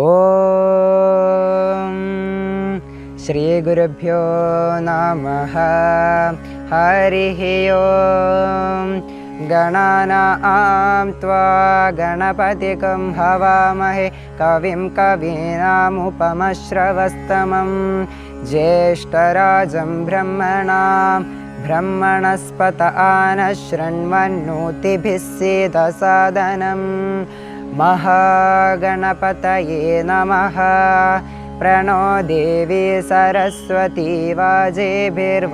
ഓം ശ്രീ ഗുരുഭ്യോ നമഃ. ഹരിഹി ഓം. ഗണാനാം ത്വാ ഗണപതികം ഹവാമഹേ കവിം കവീനാമുപമശ്രവസ്തമം ജ്യേഷ്ഠരാജം ബ്രഹ്മണസ്പത ആനശൃണ്വന്നോതിഭിः സീദസാദനം. മഹാഗണപതയേ നമഃ. പ്രണോ ദേവി സരസ്വതി വാജേഭിർവാജിനീവതി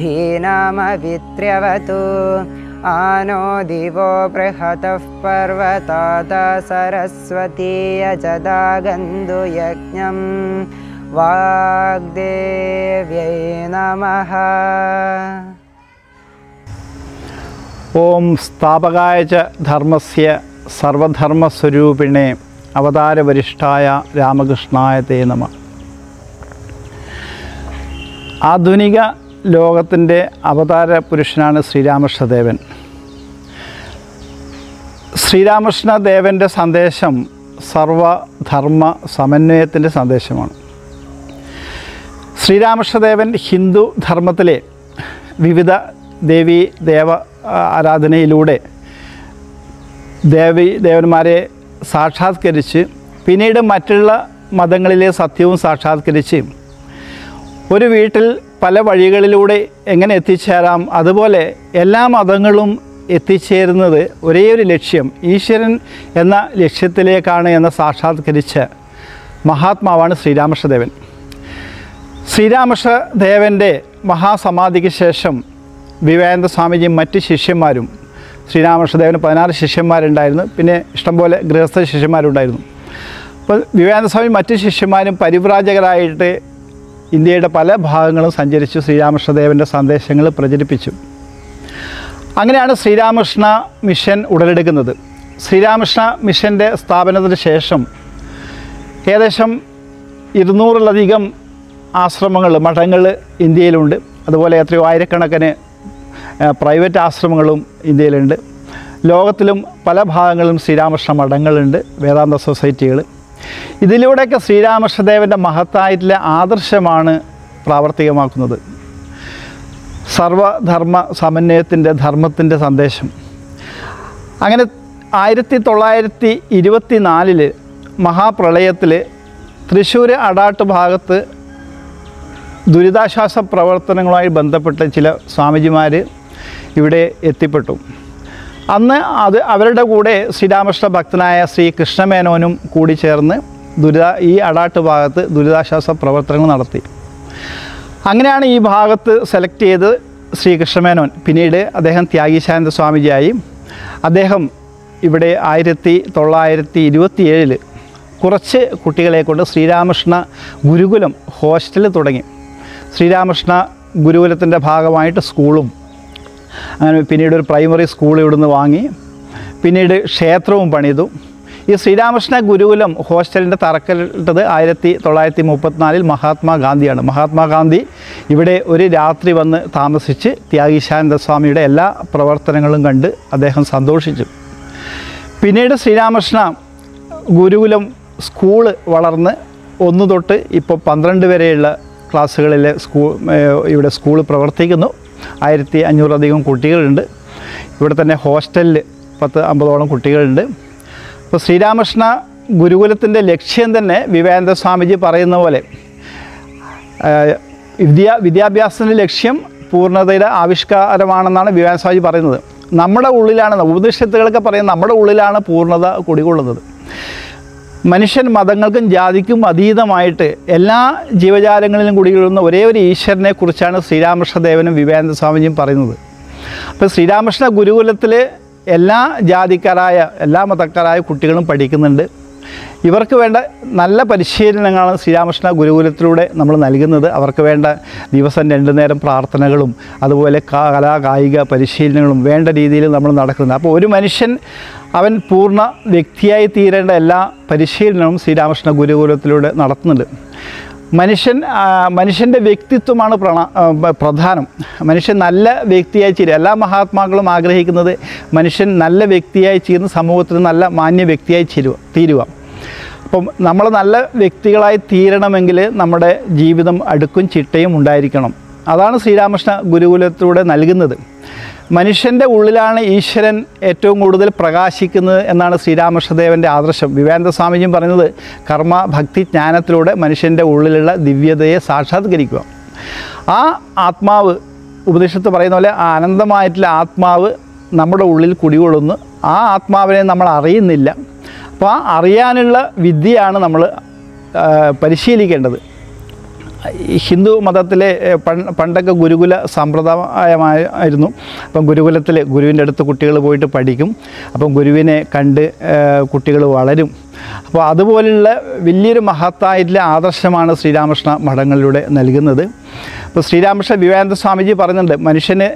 ധീനാമവിത്ര്യവതു. ആനോ ദിവോ ബൃഹതഃ പർവതാത സരസ്വതി യജദാഗന്ധു യജ്ഞം. വാഗ്ദേവ്യൈ നമഃ. ഓം സ്ഥാപകായ ച ധർമ്മസ്യ സർവധർമ്മസ്വരൂപിണേ അവതാരവരിഷ്ഠായ രാമകൃഷ്ണായ തേ നമഃ. ആധുനിക ലോകത്തിൻ്റെ അവതാര പുരുഷനാണ് ശ്രീരാമകൃഷ്ണദേവൻ. ശ്രീരാമകൃഷ്ണദേവൻ്റെ സന്ദേശം സർവധർമ്മ സമന്വയത്തിൻ്റെ സന്ദേശമാണ്. ശ്രീരാമകൃഷ്ണദേവൻ ഹിന്ദു ധർമ്മത്തിലെ വിവിധ ദേവീ ദേവ ആരാധനയിലൂടെ ദേവന്മാരെ സാക്ഷാത്കരിച്ച് പിന്നീട് മറ്റുള്ള മതങ്ങളിലെ സത്യവും സാക്ഷാത്കരിച്ച് ഒരു വീട്ടിൽ പല വഴികളിലൂടെ എങ്ങനെ എത്തിച്ചേരാം, അതുപോലെ എല്ലാ മതങ്ങളും എത്തിച്ചേരുന്നത് ഒരേ ഒരു ലക്ഷ്യം, ഈശ്വരൻ എന്ന ലക്ഷ്യത്തിലേക്കാണ് എന്ന് സാക്ഷാത്കരിച്ച മഹാത്മാവാണ് ശ്രീരാമകൃഷ്ണദേവൻ. ശ്രീരാമകൃഷ്ണദേവൻ്റെ മഹാസമാധിക്ക് ശേഷം വിവേകാനന്ദ സ്വാമിജിയും മറ്റ് ശിഷ്യന്മാരും, ശ്രീരാമകൃഷ്ണദേവന് 16 ശിഷ്യന്മാരുണ്ടായിരുന്നു, പിന്നെ ഇഷ്ടംപോലെ ഗൃഹസ്ഥ ശിഷ്യന്മാരുണ്ടായിരുന്നു. അപ്പോൾ വിവേകാനന്ദ സ്വാമി മറ്റ് ശിഷ്യന്മാരും പരിവ്രാജകരായിട്ട് ഇന്ത്യയുടെ പല ഭാഗങ്ങളും സഞ്ചരിച്ചു ശ്രീരാമകൃഷ്ണദേവൻ്റെ സന്ദേശങ്ങൾ പ്രചരിപ്പിച്ചു. അങ്ങനെയാണ് ശ്രീരാമകൃഷ്ണ മിഷൻ ഉടലെടുക്കുന്നത്. ശ്രീരാമകൃഷ്ണ മിഷൻ്റെ സ്ഥാപനത്തിന് ശേഷം ഏകദേശം 200-ലധികം ആശ്രമങ്ങൾ, മഠങ്ങൾ ഇന്ത്യയിലുണ്ട്. അതുപോലെ എത്രയോ ആയിരക്കണക്കിന് പ്രൈവറ്റ് ആശ്രമങ്ങളും ഇന്ത്യയിലുണ്ട്. ലോകത്തിലും പല ഭാഗങ്ങളിലും ശ്രീരാമകൃഷ്ണ മഠങ്ങളുണ്ട്, വേദാന്ത സൊസൈറ്റികൾ. ഇതിലൂടെയൊക്കെ ശ്രീരാമകൃഷ്ണദേവൻ്റെ മഹത്തായിട്ടുള്ള ആദർശമാണ് പ്രാവർത്തികമാക്കുന്നത്. സർവധർമ്മ സമന്വയത്തിൻ്റെ ധർമ്മത്തിൻ്റെ സന്ദേശം. അങ്ങനെ 1924 മഹാപ്രളയത്തിൽ തൃശ്ശൂർ അടാട്ട് ഭാഗത്ത് ദുരിതാശ്വാസ പ്രവർത്തനങ്ങളുമായി ബന്ധപ്പെട്ട് ചില സ്വാമിജിമാർ ഇവിടെ എത്തിപ്പെട്ടു. അന്ന് അവരുടെ കൂടെ ശ്രീരാമകൃഷ്ണ ഭക്തനായ ശ്രീ കൃഷ്ണമേനോനും കൂടി ചേർന്ന് ഈ അടാട്ട് ഭാഗത്ത് ദുരിതാശ്വാസ പ്രവർത്തനങ്ങൾ നടത്തി. അങ്ങനെയാണ് ഈ ഭാഗത്ത് സെലക്ട് ചെയ്ത് ശ്രീ കൃഷ്ണമേനോൻ. പിന്നീട് അദ്ദേഹം ത്യാഗീശാനന്ദ സ്വാമിജിയായി. അദ്ദേഹം ഇവിടെ 1927 കുറച്ച് കുട്ടികളെ കൊണ്ട് ശ്രീരാമകൃഷ്ണ ഗുരുകുലം ഹോസ്റ്റൽ തുടങ്ങി. ശ്രീരാമകൃഷ്ണ ഗുരുകുലത്തിൻ്റെ ഭാഗമായിട്ട് സ്കൂളും, അങ്ങനെ പിന്നീട് ഒരു പ്രൈമറി സ്കൂൾ ഇവിടുന്ന് വാങ്ങി, പിന്നീട് ക്ഷേത്രവും പണിതു. ഈ ശ്രീരാമകൃഷ്ണ ഗുരുകുലം ഹോസ്റ്റലിൻ്റെ തറക്കല്ലിട്ടത് 1934 മഹാത്മാഗാന്ധിയാണ്. മഹാത്മാഗാന്ധി ഇവിടെ ഒരു രാത്രി വന്ന് താമസിച്ച് ത്യാഗീശാനന്ദ സ്വാമിയുടെ എല്ലാ പ്രവർത്തനങ്ങളും കണ്ട് അദ്ദേഹം സന്തോഷിച്ചു. പിന്നീട് ശ്രീരാമകൃഷ്ണ ഗുരുകുലം സ്കൂള് വളർന്ന് 1 തൊട്ട് ഇപ്പോൾ 12 വരെയുള്ള ക്ലാസ്സുകളിൽ ഇവിടെ സ്കൂൾ പ്രവർത്തിക്കുന്നു. 1500-ലധികം കുട്ടികളുണ്ട്. ഇവിടെ തന്നെ ഹോസ്റ്റലിൽ 10-50ഓളം കുട്ടികളുണ്ട്. അപ്പോൾ ശ്രീരാമകൃഷ്ണ ഗുരുകുലത്തിൻ്റെ ലക്ഷ്യം തന്നെ വിവേകാനന്ദ സ്വാമിജി പറയുന്ന പോലെ വിദ്യാഭ്യാസത്തിൻ്റെ ലക്ഷ്യം പൂർണ്ണതയുടെ ആവിഷ്കാരമാണെന്നാണ് വിവേകാനന്ദ സ്വാമിജി പറയുന്നത്. നമ്മുടെ ഉള്ളിലാണ്, ഉപനിഷത്തുകളൊക്കെ പറയുന്നത് നമ്മുടെ ഉള്ളിലാണ് പൂർണ്ണത കുടികൊള്ളുന്നത്. മനുഷ്യൻ മതങ്ങൾക്കും ജാതിക്കും അതീതമായിട്ട് എല്ലാ ജീവജാലങ്ങളിലും കുടികൊള്ളുന്ന ഒരേ ഒരു ഈശ്വരനെ കുറിച്ചാണ് ശ്രീരാമകൃഷ്ണദേവനും വിവേകാനന്ദ സ്വാമിജിയും പറയുന്നത്. അപ്പോൾ ശ്രീരാമകൃഷ്ണ ഗുരുകുലത്തിൽ എല്ലാ ജാതിക്കാരായ എല്ലാ മതക്കാരായ കുട്ടികളും പഠിക്കുന്നുണ്ട്. ഇവർക്ക് വേണ്ട നല്ല പരിശീലനങ്ങളാണ് ശ്രീരാമകൃഷ്ണ ഗുരുകുലത്തിലൂടെ നമ്മൾ നൽകുന്നത്. അവർക്ക് വേണ്ട ദിവസം 2 നേരം പ്രാർത്ഥനകളും അതുപോലെ കായിക പരിശീലനങ്ങളും വേണ്ട രീതിയിൽ നമ്മൾ നടക്കുന്നത്. അപ്പോൾ ഒരു മനുഷ്യൻ അവൻ പൂർണ്ണ വ്യക്തിയായി തീരേണ്ട എല്ലാ പരിശീലനവും ശ്രീരാമകൃഷ്ണ ഗുരുകുലത്തിലൂടെ നടത്തുന്നുണ്ട്. മനുഷ്യൻ്റെ വ്യക്തിത്വമാണ് പ്രധാനം. മനുഷ്യൻ നല്ല വ്യക്തിയായി തീരുക. എല്ലാ മഹാത്മാക്കളും ആഗ്രഹിക്കുന്നത് മനുഷ്യൻ നല്ല വ്യക്തിയായി തീർന്ന് സമൂഹത്തിന് നല്ല മാന്യ വ്യക്തിയായി തീരുക. അപ്പം നമ്മൾ നല്ല വ്യക്തികളായി തീരണമെങ്കിൽ നമ്മുടെ ജീവിതം അടുക്കും ചിട്ടയും ഉണ്ടായിരിക്കണം. അതാണ് ശ്രീരാമകൃഷ്ണ ഗുരുകുലത്തിലൂടെ നൽകുന്നത്. മനുഷ്യൻ്റെ ഉള്ളിലാണ് ഈശ്വരൻ ഏറ്റവും കൂടുതൽ പ്രകാശിക്കുന്നത് എന്നാണ് ശ്രീരാമകൃഷ്ണദേവൻ്റെ ആദർശം. വിവേകാനന്ദ സ്വാമിജിയും പറയുന്നത് കർമ്മ ഭക്തി ജ്ഞാനത്തിലൂടെ മനുഷ്യൻ്റെ ഉള്ളിലുള്ള ദിവ്യതയെ സാക്ഷാത്കരിക്കുക. ആ ആത്മാവ് ഉപനിഷത്ത് പറയുന്ന പോലെ ആ അനന്തമായിട്ടുള്ള ആത്മാവ് നമ്മുടെ ഉള്ളിൽ കുടികൊള്ളുന്നു. ആ ആത്മാവിനെ നമ്മൾ അറിയുന്നില്ല. അപ്പോൾ ആ അറിയാനുള്ള വിദ്യയാണ് നമ്മൾ പരിശീലിക്കേണ്ടത്. ഹിന്ദു മതത്തിലെ പണ്ടൊക്കെ ഗുരുകുല സമ്പ്രദായമായിരുന്നു. അപ്പം ഗുരുകുലത്തിൽ ഗുരുവിൻ്റെ അടുത്ത് കുട്ടികൾ പോയിട്ട് പഠിക്കും. അപ്പം ഗുരുവിനെ കണ്ട് കുട്ടികൾ വളരും. അപ്പോൾ അതുപോലുള്ള വലിയൊരു മഹത്തായിട്ടുള്ള ആദർശമാണ് ശ്രീരാമകൃഷ്ണ മഠങ്ങളിലൂടെ നൽകുന്നത്. അപ്പോൾ ശ്രീരാമകൃഷ്ണ വിവേകാനന്ദ സ്വാമിജി പറയുന്നുണ്ട്, മനുഷ്യന്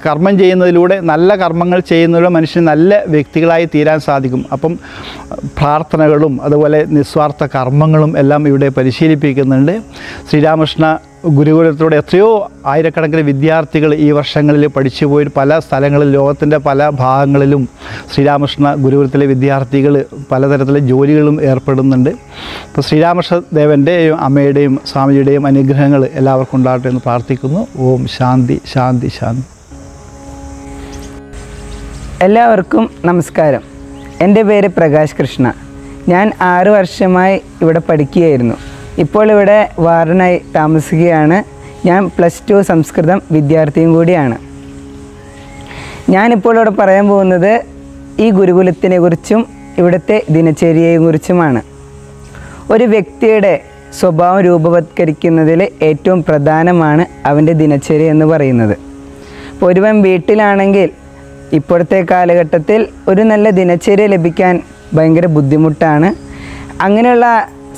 കർമ്മം ചെയ്യുന്നതിലൂടെ, നല്ല കർമ്മങ്ങൾ ചെയ്യുന്നതിലൂടെ മനുഷ്യന് നല്ല വ്യക്തികളായി തീരാൻ സാധിക്കും. അപ്പം പ്രാർത്ഥനകളും അതുപോലെ നിസ്വാർത്ഥ കർമ്മങ്ങളും എല്ലാം ഇവിടെ പരിശീലിപ്പിക്കുന്നുണ്ട്. ശ്രീരാമകൃഷ്ണ ഗുരുകുലത്തിലൂടെ എത്രയോ ആയിരക്കണക്കിന് വിദ്യാർത്ഥികൾ ഈ വർഷങ്ങളിൽ പഠിച്ചു പോയി പല സ്ഥലങ്ങളിൽ, ലോകത്തിൻ്റെ പല ഭാഗങ്ങളിലും ശ്രീരാമകൃഷ്ണ ഗുരുകുലത്തിലെ വിദ്യാർത്ഥികൾ പലതരത്തിലെ ജോലികളും ഏർപ്പെടുന്നുണ്ട്. അപ്പോൾ ശ്രീരാമകൃഷ്ണ ദേവൻ്റെയും അമ്മയുടെയും സ്വാമിജിയുടെയും അനുഗ്രഹങ്ങൾ എല്ലാവർക്കും ഉണ്ടാകട്ടെ എന്ന് പ്രാർത്ഥിക്കുന്നു. ഓം ശാന്തി ശാന്തി ശാന്തി. എല്ലാവർക്കും നമസ്കാരം. എൻ്റെ പേര് പ്രകാശ് കൃഷ്ണ. ഞാൻ 6 വർഷമായി ഇവിടെ പഠിക്കുകയായിരുന്നു. ഇപ്പോൾ ഇവിടെ വാർഡനായി താമസിക്കുകയാണ്. ഞാൻ +2 സംസ്കൃതം വിദ്യാർത്ഥിയും കൂടിയാണ്. ഞാനിപ്പോൾ ഇവിടെ പറയാൻ പോകുന്നത് ഈ ഗുരുകുലത്തിനെ കുറിച്ചും ഇവിടുത്തെ ദിനചര്യയെ കുറിച്ചുമാണ്. ഒരു വ്യക്തിയുടെ സ്വഭാവം രൂപവത്കരിക്കുന്നതിൽ ഏറ്റവും പ്രധാനമാണ് അവൻ്റെ ദിനചര്യ എന്ന് പറയുന്നത്. ഇപ്പോൾ ഒരുവൻ വീട്ടിലാണെങ്കിൽ ഇപ്പോഴത്തെ കാലഘട്ടത്തിൽ ഒരു നല്ല ദിനചര്യ ലഭിക്കാൻ ഭയങ്കര ബുദ്ധിമുട്ടാണ്. അങ്ങനെയുള്ള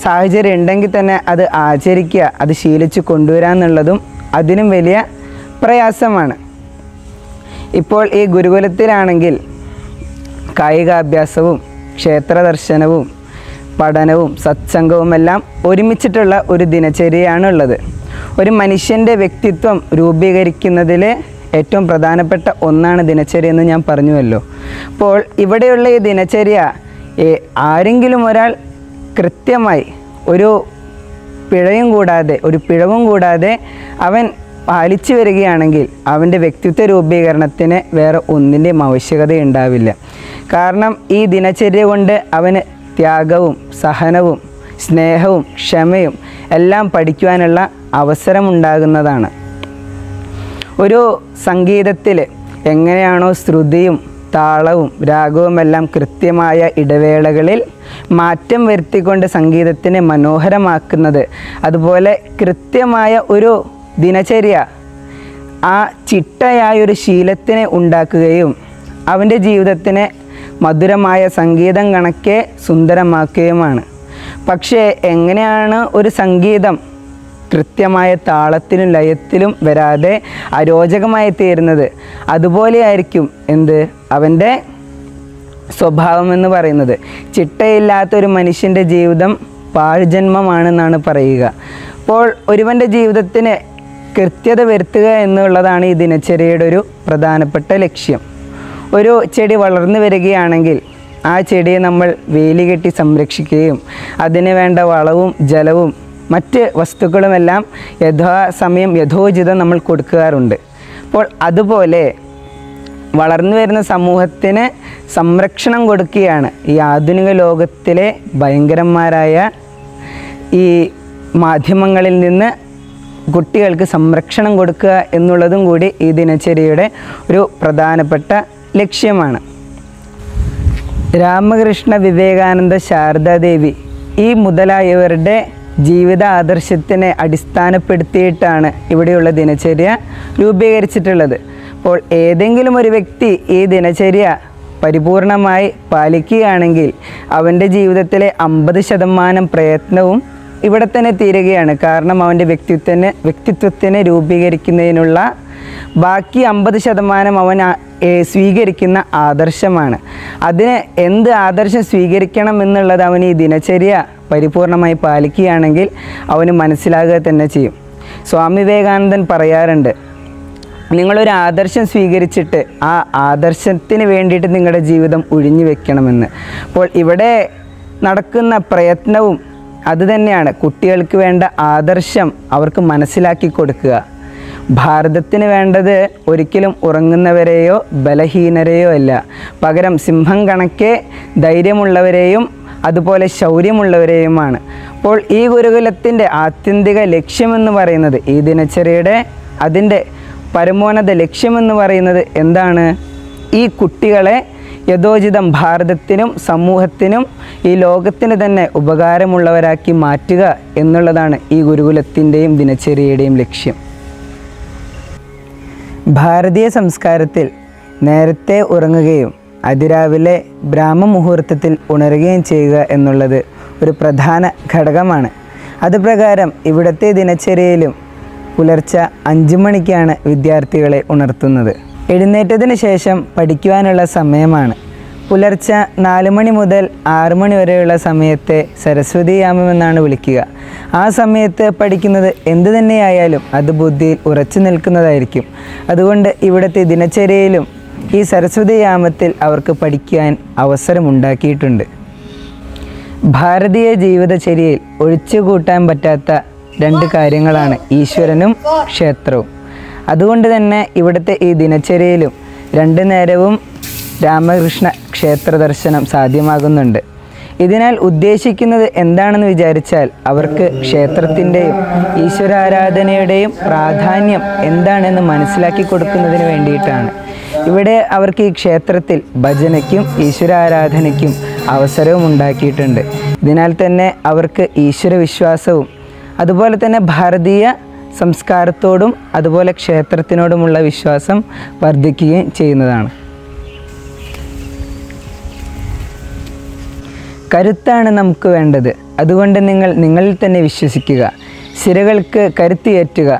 സാഹചര്യം ഉണ്ടെങ്കിൽ തന്നെ അത് ആചരിക്കുക, അത് ശീലിച്ച് കൊണ്ടുവരാമെന്നുള്ളതും അതിനും വലിയ പ്രയാസമാണ്. ഇപ്പോൾ ഈ ഗുരുകുലത്തിലാണെങ്കിൽ കായികാഭ്യാസവും ക്ഷേത്ര ദർശനവും പഠനവും സത്സംഗവും എല്ലാം ഒരുമിച്ചിട്ടുള്ള ഒരു ദിനചര്യയാണുള്ളത്. ഒരു മനുഷ്യൻ്റെ വ്യക്തിത്വം രൂപീകരിക്കുന്നതിൽ ഏറ്റവും പ്രധാനപ്പെട്ട ഒന്നാണ് ദിനചര്യ എന്ന് ഞാൻ പറഞ്ഞുവല്ലോ. അപ്പോൾ ഇവിടെയുള്ള ഈ ദിനചര്യ ആരെങ്കിലും ഒരാൾ കൃത്യമായി ഒരു പിഴവും കൂടാതെ അവൻ പാലിച്ചു വരികയാണെങ്കിൽ അവൻ്റെ വ്യക്തിത്വ രൂപീകരണത്തിന് വേറെ ഒന്നിൻ്റെയും ആവശ്യകതയുണ്ടാവില്ല. കാരണം ഈ ദിനചര്യ കൊണ്ട് അവന് ത്യാഗവും സഹനവും സ്നേഹവും ക്ഷമയും എല്ലാം പഠിക്കുവാനുള്ള അവസരമുണ്ടാകുന്നതാണ്. ഒരു സംഗീതത്തിൽ എങ്ങനെയാണോ ശ്രുതിയും താളവും രാഗവും എല്ലാം കൃത്യമായ ഇടവേളകളിൽ മാറ്റം വരുത്തിക്കൊണ്ട് സംഗീതത്തിനെ മനോഹരമാക്കുന്നത്, അതുപോലെ കൃത്യമായ ഒരു ദിനചര്യ ആ ചിട്ടയായൊരു ശീലത്തിനെ ഉണ്ടാക്കുകയും അവൻ്റെ ജീവിതത്തിനെ മധുരമായ സംഗീതം കണക്കെ സുന്ദരമാക്കുകയുമാണ്. പക്ഷേ എങ്ങനെയാണ് ഒരു സംഗീതം കൃത്യമായ താളത്തിലും ലയത്തിലും വരാതെ അരോചകമായി തീരുന്നത്, അതുപോലെയായിരിക്കും അവൻ്റെ സ്വഭാവം എന്ന് പറയുന്നത്. ചിട്ടയില്ലാത്തൊരു മനുഷ്യൻ്റെ ജീവിതം പാഴ്ജന്മമാണെന്നാണ് പറയുക. അപ്പോൾ ഒരുവൻ്റെ ജീവിതത്തിന് കൃത്യത വരുത്തുക എന്നുള്ളതാണ് ഈ ദിനചര്യയുടെ ഒരു പ്രധാനപ്പെട്ട ലക്ഷ്യം. ഒരു ചെടി വളർന്നു വരികയാണെങ്കിൽ ആ ചെടിയെ നമ്മൾ വേലി കെട്ടി സംരക്ഷിക്കുകയും അതിന് വേണ്ട വളവും ജലവും മറ്റ് വസ്തുക്കളുമെല്ലാം യഥാസമയം യഥോചിതം നമ്മൾ കൊടുക്കാറുണ്ട്. അപ്പോൾ അതുപോലെ വളർന്നു വരുന്ന സമൂഹത്തിന് സംരക്ഷണം കൊടുക്കുകയാണ് ഈ ആധുനിക ലോകത്തിലെ ഭയങ്കരന്മാരായ ഈ മാധ്യമങ്ങളിൽ നിന്ന് കുട്ടികൾക്ക് സംരക്ഷണം കൊടുക്കുക എന്നുള്ളതും കൂടി ഈ ദിനചര്യയുടെ ഒരു പ്രധാനപ്പെട്ട ലക്ഷ്യമാണ്. രാമകൃഷ്ണ, വിവേകാനന്ദ, ശാരദാദേവി ഈ മുതലായവരുടെ ജീവിത ആദർശത്തിനെ അടിസ്ഥാനപ്പെടുത്തിയിട്ടാണ് ഇവിടെയുള്ള ദിനചര്യ രൂപീകരിച്ചിട്ടുള്ളത്. അപ്പോൾ ഏതെങ്കിലും ഒരു വ്യക്തി ഈ ദിനചര്യ പരിപൂർണമായി പാലിക്കുകയാണെങ്കിൽ അവൻ്റെ ജീവിതത്തിലെ 50% പ്രയത്നവും ഇവിടെ തന്നെ തീരുകയാണ്. കാരണം അവൻ്റെ വ്യക്തിത്വത്തിനെ രൂപീകരിക്കുന്നതിനുള്ള ബാക്കി 50% അവൻ സ്വീകരിക്കുന്ന ആദർശമാണ്. അതിന് എന്ത് ആദർശം സ്വീകരിക്കണം എന്നുള്ളത് അവൻ ഈ ദിനചര്യ പരിപൂർണമായി പാലിക്കുകയാണെങ്കിൽ അവന് മനസ്സിലാകുക തന്നെ ചെയ്യും. സ്വാമി വിവേകാനന്ദൻ പറയാറുണ്ട്, നിങ്ങളൊരു ആദർശം സ്വീകരിച്ചിട്ട് ആ ആദർശത്തിന് വേണ്ടിയിട്ട് നിങ്ങളുടെ ജീവിതം ഒഴിഞ്ഞു വെക്കണമെന്ന്. അപ്പോൾ ഇവിടെ നടക്കുന്ന പ്രയത്നവും അതുതന്നെയാണ്. കുട്ടികൾക്ക് വേണ്ട ആദർശം അവർക്ക് മനസ്സിലാക്കി കൊടുക്കുക. ഭാരതത്തിന് വേണ്ടത് ഒരിക്കലും ഉറങ്ങുന്നവരെയോ ബലഹീനരെയോ അല്ല, പകരം സിംഹം കണക്കെ ധൈര്യമുള്ളവരെയും അതുപോലെ ശൗര്യമുള്ളവരെയുമാണ്. അപ്പോൾ ഈ ഗുരുകുലത്തിൻ്റെ ആത്യന്തിക ലക്ഷ്യമെന്ന് പറയുന്നത്, ഈ ദിനചര്യയുടെ അതിൻ്റെ പരമോന്നത ലക്ഷ്യമെന്ന് പറയുന്നത് എന്താണ്? ഈ കുട്ടികളെ യഥോചിതം ഭാരതത്തിനും സമൂഹത്തിനും ഈ ലോകത്തിന് തന്നെ ഉപകാരമുള്ളവരാക്കി മാറ്റുക എന്നുള്ളതാണ് ഈ ഗുരുകുലത്തിൻ്റെയും ദിനചര്യയുടെയും ലക്ഷ്യം. ഭാരതീയ സംസ്കാരത്തിൽ നേരത്തെ ഉറങ്ങുകയും അതിരാവിലെ ബ്രാഹ്മമുഹൂർത്തത്തിൽ ഉണരുകയും ചെയ്യുക എന്നുള്ളത് ഒരു പ്രധാന ഘടകമാണ്. അതുപ്രകാരം ഇവിടുത്തെ ദിനചര്യയിലും പുലർച്ചെ 5 മണിക്കാണ് വിദ്യാർത്ഥികളെ ഉണർത്തുന്നത്. എഴുന്നേറ്റതിന് ശേഷം പഠിക്കുവാനുള്ള സമയമാണ്. പുലർച്ചെ 4 മണി മുതൽ 6 മണി വരെയുള്ള സമയത്തെ സരസ്വതി യാമം എന്നാണ് വിളിക്കുക. ആ സമയത്ത് പഠിക്കുന്നത് എന്തു തന്നെയായാലും അത് ബുദ്ധിയിൽ ഉറച്ചു നിൽക്കുന്നതായിരിക്കും. അതുകൊണ്ട് ഇവിടുത്തെ ദിനചര്യയിലും ഈ സരസ്വതി യാമത്തിൽ അവർക്ക് പഠിക്കാൻ അവസരമുണ്ടാക്കിയിട്ടുണ്ട്. ഭാരതീയ ജീവിതചര്യയിൽ ഒഴിച്ചുകൂട്ടാൻ പറ്റാത്ത 2 കാര്യങ്ങളാണ് ഈശ്വരനും ക്ഷേത്രവും. അതുകൊണ്ട് തന്നെ ഇവിടുത്തെ ഈ ദിനചര്യയിലും 2 നേരവും രാമകൃഷ്ണ ക്ഷേത്ര ദർശനം സാധ്യമാകുന്നുണ്ട്. ഇതിനാൽ ഉദ്ദേശിക്കുന്നത് എന്താണെന്ന് വിചാരിച്ചാൽ അവർക്ക് ക്ഷേത്രത്തിൻ്റെയും ഈശ്വരാരാധനയുടെയും പ്രാധാന്യം എന്താണെന്ന് മനസ്സിലാക്കി കൊടുക്കുന്നതിന് വേണ്ടിയിട്ടാണ്. ഇവിടെ അവർക്ക് ഈ ക്ഷേത്രത്തിൽ ഭജനയ്ക്കും ഈശ്വരാരാധനയ്ക്കും അവസരവും ഉണ്ടാക്കിയിട്ടുണ്ട്. ഇതിനാൽ തന്നെ അവർക്ക് ഈശ്വരവിശ്വാസവും അതുപോലെ തന്നെ ഭാരതീയ സംസ്കാരത്തോടും അതുപോലെ ക്ഷേത്രത്തിനോടുമുള്ള വിശ്വാസം വർദ്ധിക്കുകയും ചെയ്യുന്നതാണ്. കരുത്താണ് നമുക്ക് വേണ്ടത്. അതുകൊണ്ട് നിങ്ങളിൽ തന്നെ വിശ്വസിക്കുക. സിരകൾക്ക് കരുത്തിയേറ്റുക.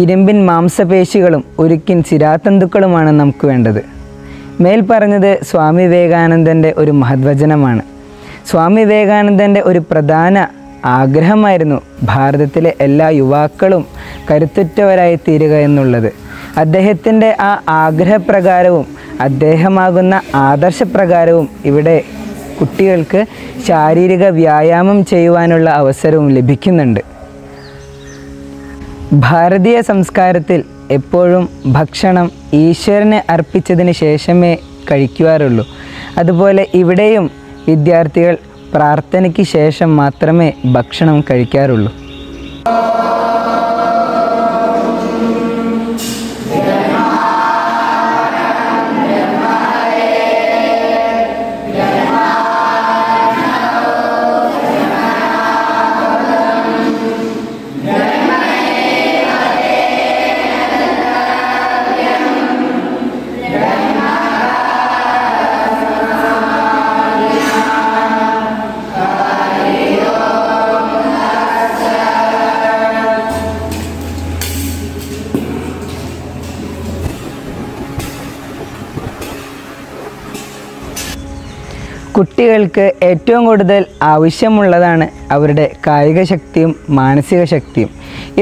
ഇരുമ്പിൻ മാംസപേശികളും ഉരുക്കിൻ സിരാതന്തുക്കളുമാണ് നമുക്ക് വേണ്ടത്. മേൽ പറഞ്ഞത് സ്വാമി വിവേകാനന്ദൻ്റെ ഒരു മഹത്വചനമാണ്. സ്വാമി വിവേകാനന്ദൻ്റെ ഒരു പ്രധാന ആഗ്രഹമായിരുന്നു ഭാരതത്തിലെ എല്ലാ യുവാക്കളും കരുത്തുറ്റവരായി തീരുക എന്നുള്ളത്. അദ്ദേഹത്തിൻ്റെ ആ ആഗ്രഹപ്രകാരവും അദ്ദേഹമാകുന്ന ആദർശപ്രകാരവും ഇവിടെ കുട്ടികൾക്ക് ശാരീരിക വ്യായാമം ചെയ്യുവാനുള്ള അവസരവും ലഭിക്കുന്നുണ്ട്. ഭാരതീയ സംസ്കാരത്തിൽ എപ്പോഴും ഭക്ഷണം ഈശ്വരന് അർപ്പിച്ചതിന് ശേഷമേ കഴിക്കുവാറുള്ളൂ. അതുപോലെ ഇവിടെയും വിദ്യാർത്ഥികൾ പ്രാർത്ഥനയ്ക്ക് ശേഷം മാത്രമേ ഭക്ഷണം കഴിക്കാറുള്ളൂ. കുട്ടികൾക്ക് ഏറ്റവും കൂടുതൽ ആവശ്യമുള്ളതാണ് അവരുടെ കായിക ശക്തിയും മാനസിക ശക്തിയും.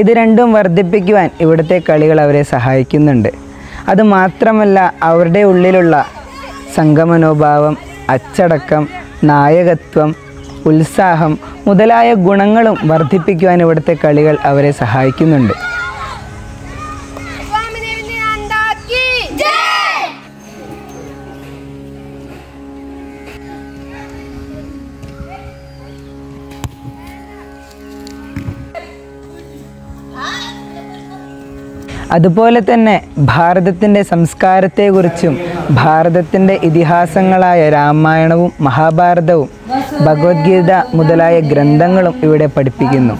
ഇത് രണ്ടും വർദ്ധിപ്പിക്കുവാൻ ഇവിടുത്തെ കളികൾ അവരെ സഹായിക്കുന്നുണ്ട്. അതുമാത്രമല്ല, അവരുടെ ഉള്ളിലുള്ള സംഘമനോഭാവം, അച്ചടക്കം, നായകത്വം, ഉത്സാഹം മുതലായ ഗുണങ്ങളും വർദ്ധിപ്പിക്കുവാൻ ഇവിടുത്തെ കളികൾ അവരെ സഹായിക്കുന്നുണ്ട്. അതുപോലെ തന്നെ ഭാരതത്തിൻ്റെ സംസ്കാരത്തെക്കുറിച്ചും ഭാരതത്തിൻ്റെ ഇതിഹാസങ്ങളായ രാമായണവും മഹാഭാരതവും ഭഗവത്ഗീത മുതലായ ഗ്രന്ഥങ്ങളും ഇവിടെ പഠിപ്പിക്കുന്നു.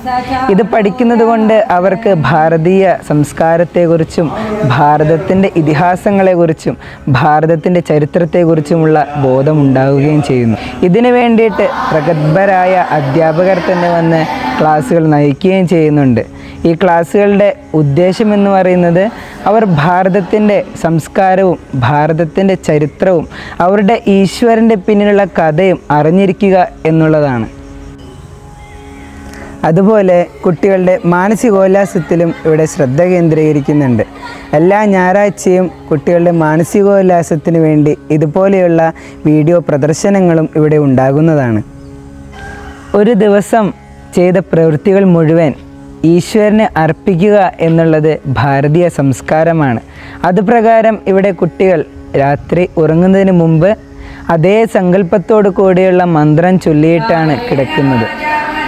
ഇത് പഠിക്കുന്നത് കൊണ്ട് അവർക്ക് ഭാരതീയ സംസ്കാരത്തെക്കുറിച്ചും ഭാരതത്തിൻ്റെ ഇതിഹാസങ്ങളെക്കുറിച്ചും ഭാരതത്തിൻ്റെ ചരിത്രത്തെക്കുറിച്ചുമുള്ള ബോധമുണ്ടാവുകയും ചെയ്യുന്നു. ഇതിനു വേണ്ടിയിട്ട് പ്രഗത്ഭരായ അധ്യാപകർ തന്നെ വന്ന് ക്ലാസ്സുകൾ നയിക്കുകയും ചെയ്യുന്നുണ്ട്. ഈ ക്ലാസ്സുകളുടെ ഉദ്ദേശം എന്ന് പറയുന്നത് അവർ ഭാരതത്തിൻ്റെ സംസ്കാരവും ഭാരതത്തിൻ്റെ ചരിത്രവും അവരുടെ ഈശ്വരൻ്റെ പിന്നിലുള്ള കഥയും അറിഞ്ഞിരിക്കുക എന്നുള്ളതാണ്. അതുപോലെ കുട്ടികളുടെ മാനസികോല്ലാസത്തിലും ഇവിടെ ശ്രദ്ധ കേന്ദ്രീകരിക്കുന്നുണ്ട്. എല്ലാ ഞായറാഴ്ചയും കുട്ടികളുടെ മാനസികോല്ലാസത്തിന് വേണ്ടി ഇതുപോലെയുള്ള വീഡിയോ പ്രദർശനങ്ങളും ഇവിടെ ഉണ്ടാകുന്നതാണ്. ഒരു ദിവസം ചെയ്ത പ്രവൃത്തികൾ മുഴുവൻ ഈശ്വരന് അർപ്പിക്കുക എന്നുള്ളത് ഭാരതീയ സംസ്കാരമാണ്. അതുപ്രകാരം ഇവിടെ കുട്ടികൾ രാത്രി ഉറങ്ങുന്നതിന് മുമ്പ് അതേ സങ്കല്പത്തോടു കൂടിയുള്ള മന്ത്രം ചൊല്ലിയിട്ടാണ് കിടക്കുന്നത്.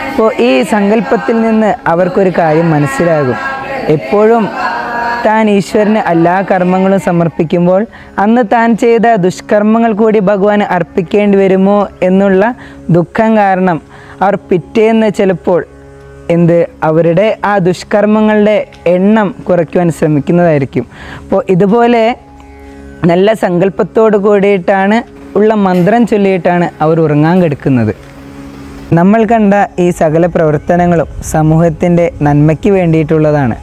അപ്പോൾ ഈ സങ്കല്പത്തിൽ നിന്ന് അവർക്കൊരു കാര്യം മനസ്സിലാകും. എപ്പോഴും താൻ ഈശ്വരന് എല്ലാ കർമ്മങ്ങളും സമർപ്പിക്കുമ്പോൾ അന്ന് താൻ ചെയ്ത ദുഷ്കർമ്മങ്ങൾ കൂടി ഭഗവാന് അർപ്പിക്കേണ്ടി വരുമോ എന്നുള്ള ദുഃഖം കാരണം അവർ പിറ്റേന്ന് ചിലപ്പോൾ അവരുടെ ആ ദുഷ്കർമ്മങ്ങളുടെ എണ്ണം കുറയ്ക്കുവാൻ ശ്രമിക്കുന്നതായിരിക്കും. അപ്പോൾ ഇതുപോലെ നല്ല സങ്കല്പത്തോട് കൂടിയിട്ടാണ് ഉള്ള മന്ത്രം ചൊല്ലിയിട്ടാണ് അവർ ഉറങ്ങാൻ കിടക്കുന്നത്. നമ്മൾ കണ്ട ഈ സകല പ്രവർത്തനങ്ങളും സമൂഹത്തിൻ്റെ നന്മയ്ക്ക് വേണ്ടിയിട്ടുള്ളതാണ്.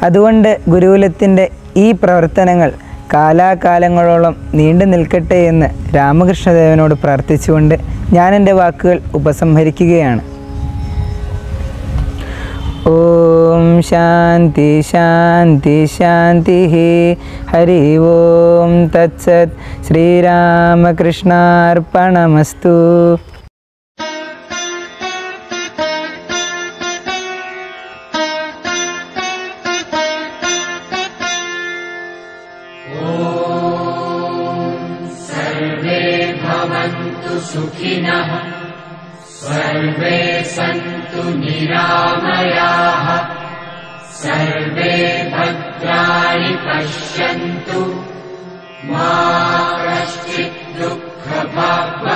അതുകൊണ്ട് ഗുരുകുലത്തിൻ്റെ ഈ പ്രവർത്തനങ്ങൾ കാലാകാലങ്ങളോളം നീണ്ടു നിൽക്കട്ടെ എന്ന് രാമകൃഷ്ണദേവനോട് പ്രാർത്ഥിച്ചുകൊണ്ട് ഞാൻ എൻ്റെ വാക്കുകൾ ഉപസംഹരിക്കുകയാണ്. ഓം ശാന്തി ശാന്തി ശാന്തി. ഹരി ഓം തത്സത്. ശ്രീരാമകൃഷ്ണാർപ്പണമസ്തു. സർവേ ഭവന്തു സുഖിനഃ സർവേ സന്തു നിരാമയാഃ സർവേ ഭദ്രാണി പശ്യന്തു മാ കശ്ചിത് ദുഃഖഭാഗ്